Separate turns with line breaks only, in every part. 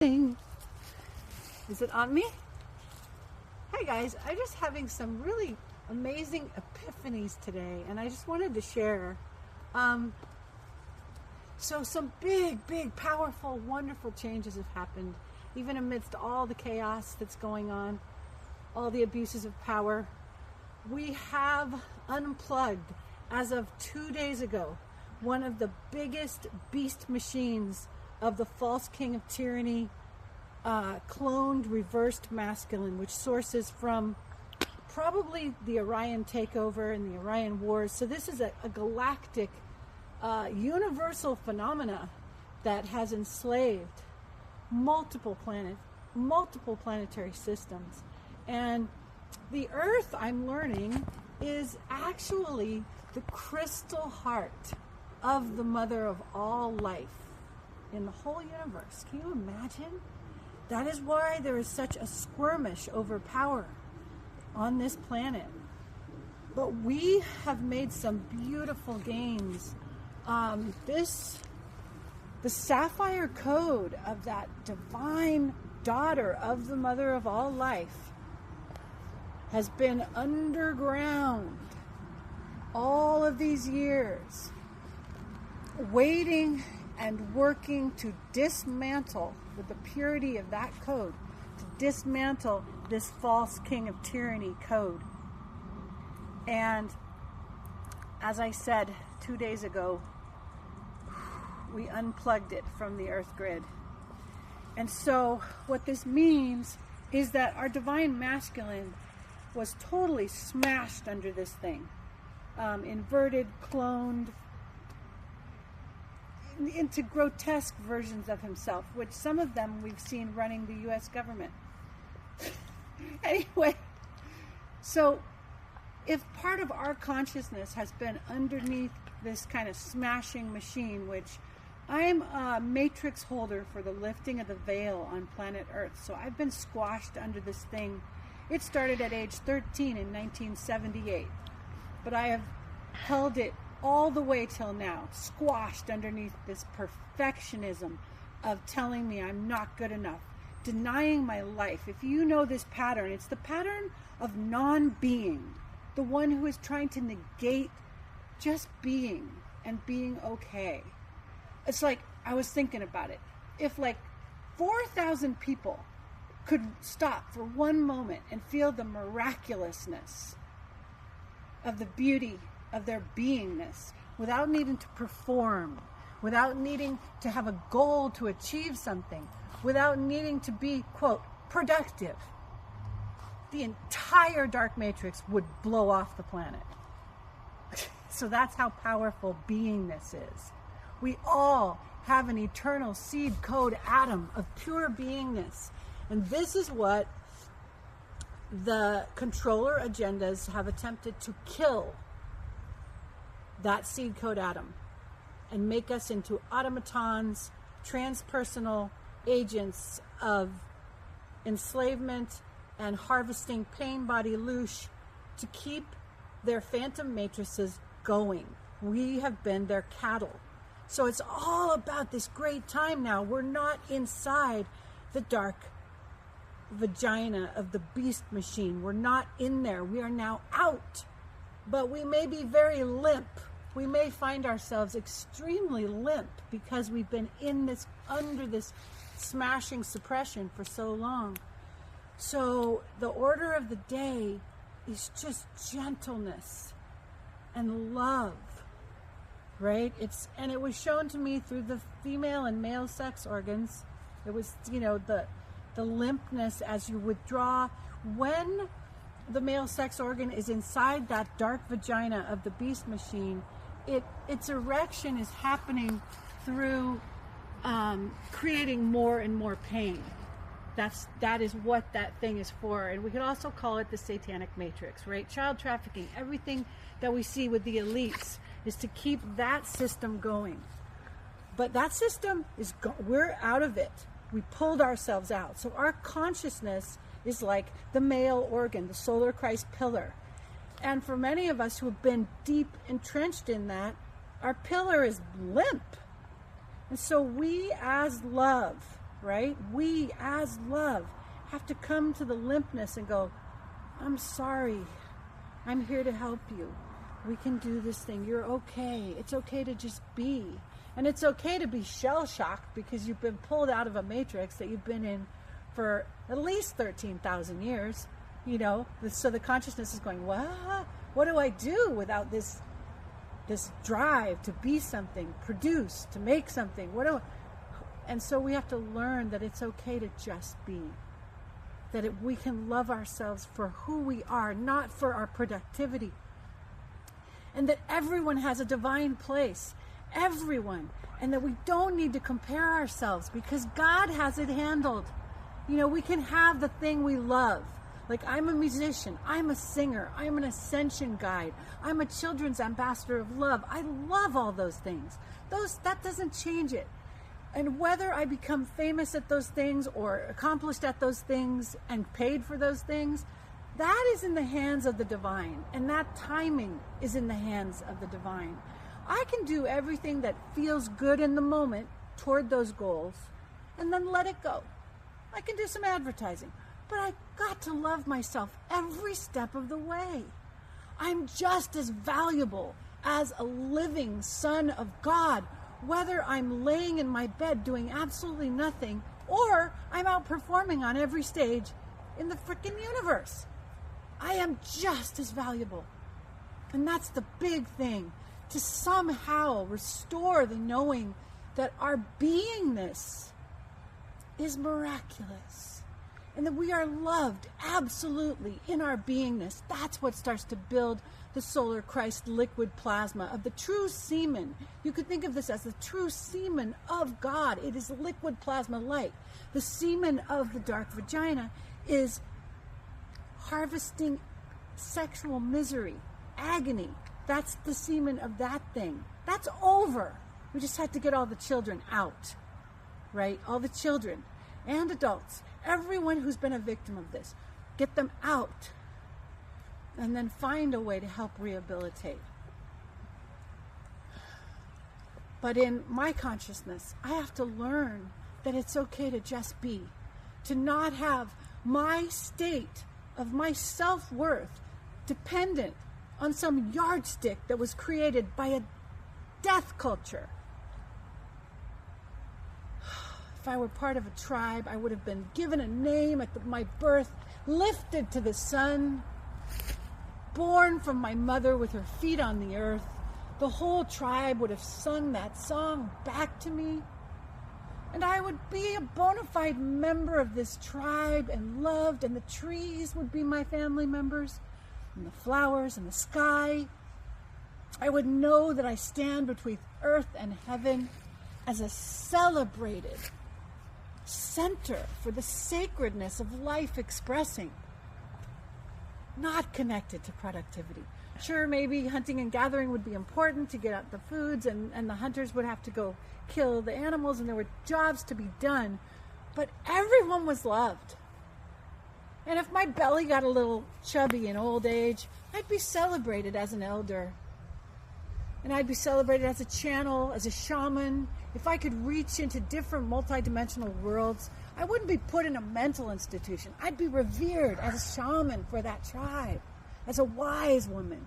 Is it on me? Hi guys, I'm just having some really amazing epiphanies today, and I just wanted to share. So some big, powerful, wonderful changes have happened, even amidst all the chaos that's going on, all the abuses of power. We have unplugged, as of 2 days ago, one of the biggest beast machines of the false king of tyranny, cloned reversed masculine, which sources from probably the Orion takeover and the Orion wars. So this is a galactic, universal phenomena that has enslaved multiple planetary systems. And the Earth, I'm learning, is actually the crystal heart of the mother of all life in the whole universe. Can you imagine? That is why there is such a skirmish over power on this planet. But we have made some beautiful gains. The sapphire code of that divine daughter of the mother of all life has been underground all of these years, waiting and working to dismantle, with the purity of that code, to dismantle this false king of tyranny code. And as I said 2 days ago, we unplugged it from the earth grid. And so what this means is that our divine masculine was totally smashed under this thing, inverted, cloned, into grotesque versions of himself, which some of them we've seen running the U.S. government. Anyway, so if part of our consciousness has been underneath this kind of smashing machine, which I'm a matrix holder for the lifting of the veil on planet Earth, so I've been squashed under this thing. It started at age 13 in 1978, but I have held it all the way till now, squashed underneath this perfectionism of telling me I'm not good enough, denying my life. If you know this pattern, it's the pattern of non-being, the one who is trying to negate just being and being okay. It's like, I was thinking about it. If like 4,000 people could stop for one moment and feel the miraculousness of the beauty of their beingness, without needing to perform, without needing to have a goal to achieve something, without needing to be, quote, productive, the entire dark matrix would blow off the planet. So that's how powerful beingness is. We all have an eternal seed code atom of pure beingness. And this is what the controller agendas have attempted to kill, that seed code atom, and make us into automatons, transpersonal agents of enslavement and harvesting pain body loosh to keep their phantom matrices going. We have been their cattle. So it's all about this great time now. We're not inside the dark vagina of the beast machine. We're not in there. We are now out. But we may be very limp. We may find ourselves extremely limp because we've been in this, under this smashing suppression for so long. So the order of the day is just gentleness and love, right? And it was shown to me through the female and male sex organs. It was, the limpness as you withdraw. When the male sex organ is inside that dark vagina of the beast machine, its erection is happening through creating more and more pain. That is what that thing is for. And we could also call it the satanic matrix, right? Child trafficking, everything that we see with the elites is to keep that system going. But that system we're out of it. We pulled ourselves out. So our consciousness is like the male organ, the solar Christ pillar. And for many of us who have been deep entrenched in that, our pillar is limp. And so we as love right? We, as love, have to come to the limpness and go, I'm sorry. I'm here to help you. We can do this thing. You're okay. It's okay to just be. And it's okay to be shell-shocked because you've been pulled out of a matrix that you've been in for at least 13,000 years. So the consciousness is going, what do I do without this drive to be something, produce, to make something? And so we have to learn that it's okay to just be. That we can love ourselves for who we are, not for our productivity. And that everyone has a divine place. Everyone. And that we don't need to compare ourselves because God has it handled. We can have the thing we love. Like, I'm a musician, I'm a singer, I'm an ascension guide, I'm a children's ambassador of love. I love all those things. That doesn't change it. And whether I become famous at those things or accomplished at those things and paid for those things, that is in the hands of the divine. And that timing is in the hands of the divine. I can do everything that feels good in the moment toward those goals and then let it go. I can do some advertising, but I got to love myself every step of the way. I'm just as valuable as a living son of God, whether I'm laying in my bed doing absolutely nothing or I'm out performing on every stage in the freaking universe. I am just as valuable. And that's the big thing, to somehow restore the knowing that our beingness is miraculous and that we are loved absolutely in our beingness. That's what starts to build the solar Christ liquid plasma of the true semen. You could think of this as the true semen of God. It is liquid plasma light. The semen of the dark vagina is harvesting sexual misery, agony. That's the semen of that thing. That's over. We just had to get all the children out, right? All the children and adults, everyone who's been a victim of this, get them out and then find a way to help rehabilitate. But in my consciousness, I have to learn that it's okay to just be, to not have my state of my self-worth dependent on some yardstick that was created by a death culture. If I were part of a tribe, I would have been given a name at my birth, lifted to the sun, born from my mother with her feet on the earth. The whole tribe would have sung that song back to me. And I would be a bona fide member of this tribe and loved, and the trees would be my family members, and the flowers and the sky. I would know that I stand between earth and heaven as a celebrated center for the sacredness of life expressing, not connected to productivity. Sure, maybe hunting and gathering would be important to get out the foods, and the hunters would have to go kill the animals, and there were jobs to be done, but everyone was loved. And if my belly got a little chubby in old age, I'd be celebrated as an elder. And I'd be celebrated as a channel, as a shaman. If I could reach into different multidimensional worlds, I wouldn't be put in a mental institution. I'd be revered as a shaman for that tribe, as a wise woman.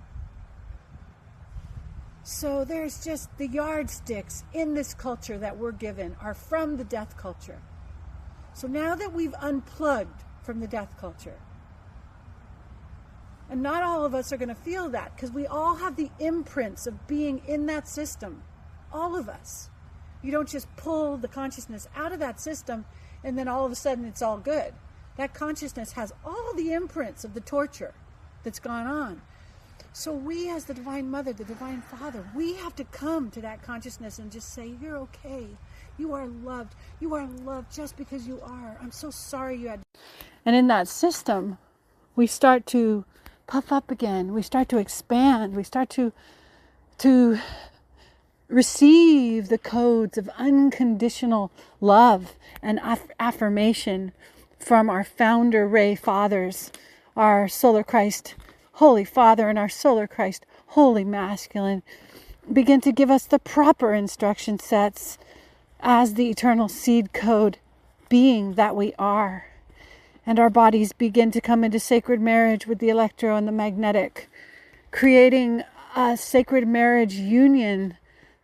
So there's just the yardsticks in this culture that we're given are from the death culture. So now that we've unplugged from the death culture, and not all of us are going to feel that because we all have the imprints of being in that system. All of us. You don't just pull the consciousness out of that system and then all of a sudden it's all good. That consciousness has all the imprints of the torture that's gone on. So we as the Divine Mother, the Divine Father, we have to come to that consciousness and just say, you're okay. You are loved. You are loved just because you are. I'm so sorry you had... And in that system, we start to puff up again. We start to expand. We start to receive the codes of unconditional love and affirmation from our founder Ray Fathers, our Solar Christ Holy Father and our Solar Christ Holy Masculine. Begin to give us the proper instruction sets as the eternal seed code being that we are. And our bodies begin to come into sacred marriage with the electro and the magnetic, creating a sacred marriage union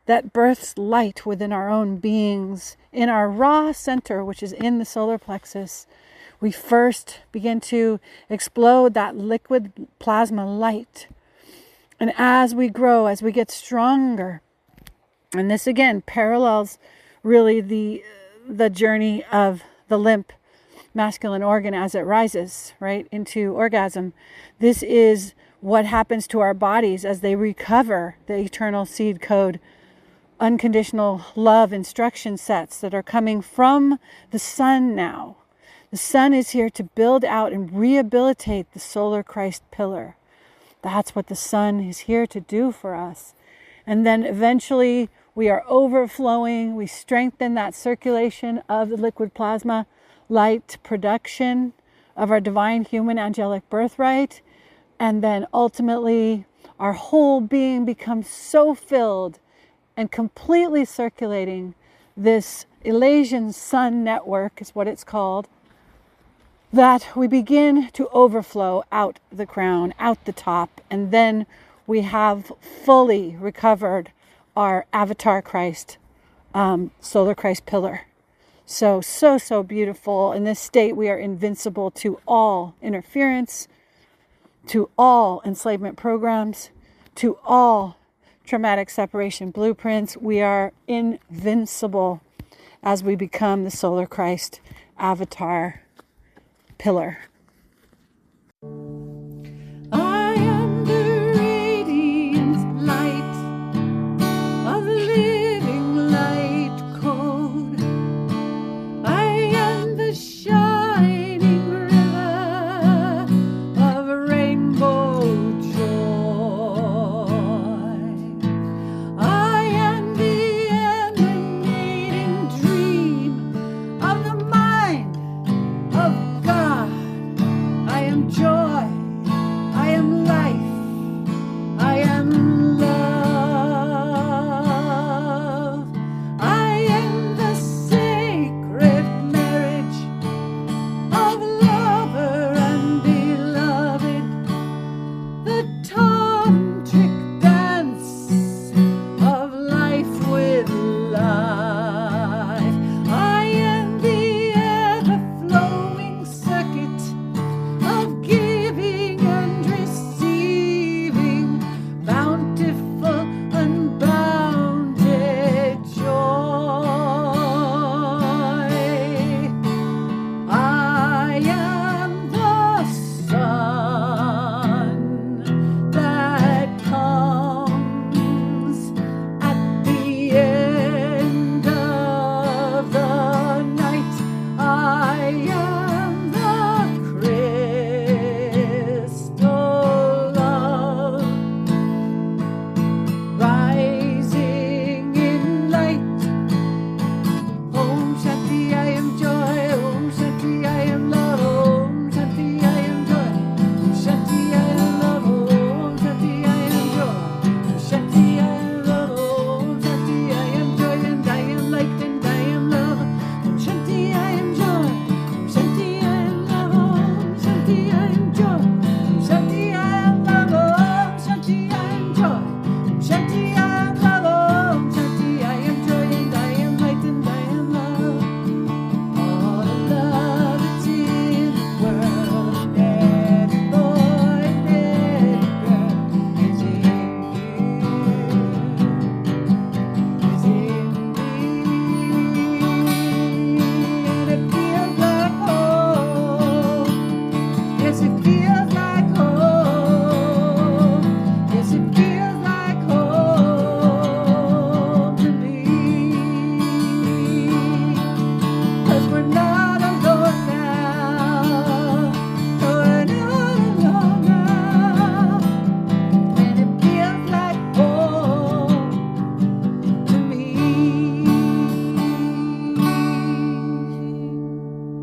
that births light within our own beings. In our raw center, which is in the solar plexus, we first begin to explode that liquid plasma light. And as we grow, as we get stronger, and this again parallels really the journey of the limp masculine organ as it rises, right, into orgasm. This is what happens to our bodies as they recover the eternal seed code, unconditional love instruction sets that are coming from the sun now. The sun is here to build out and rehabilitate the solar Christ pillar. That's what the sun is here to do for us. And then eventually we are overflowing. We strengthen that circulation of the liquid plasma light production of our divine human angelic birthright. And then ultimately our whole being becomes so filled and completely circulating. This Elasian sun network is what it's called, that we begin to overflow out the crown, out the top, and then we have fully recovered our avatar Christ, solar Christ pillar. So beautiful. In this state, we are invincible to all interference, to all enslavement programs, to all traumatic separation blueprints. We are invincible as we become the solar Christ avatar pillar. I am the radiant light of the living light code. I am the shining river of rainbow joy. I am the emanating dream of the mind of God. I am joy, I am life, I am love. I am the sacred marriage of lover and beloved, the tantric dance of life with life. I am the ever-flowing circuit of giving and receiving, bountiful, unbounded joy. I am the sun that comes at the end of the night. I am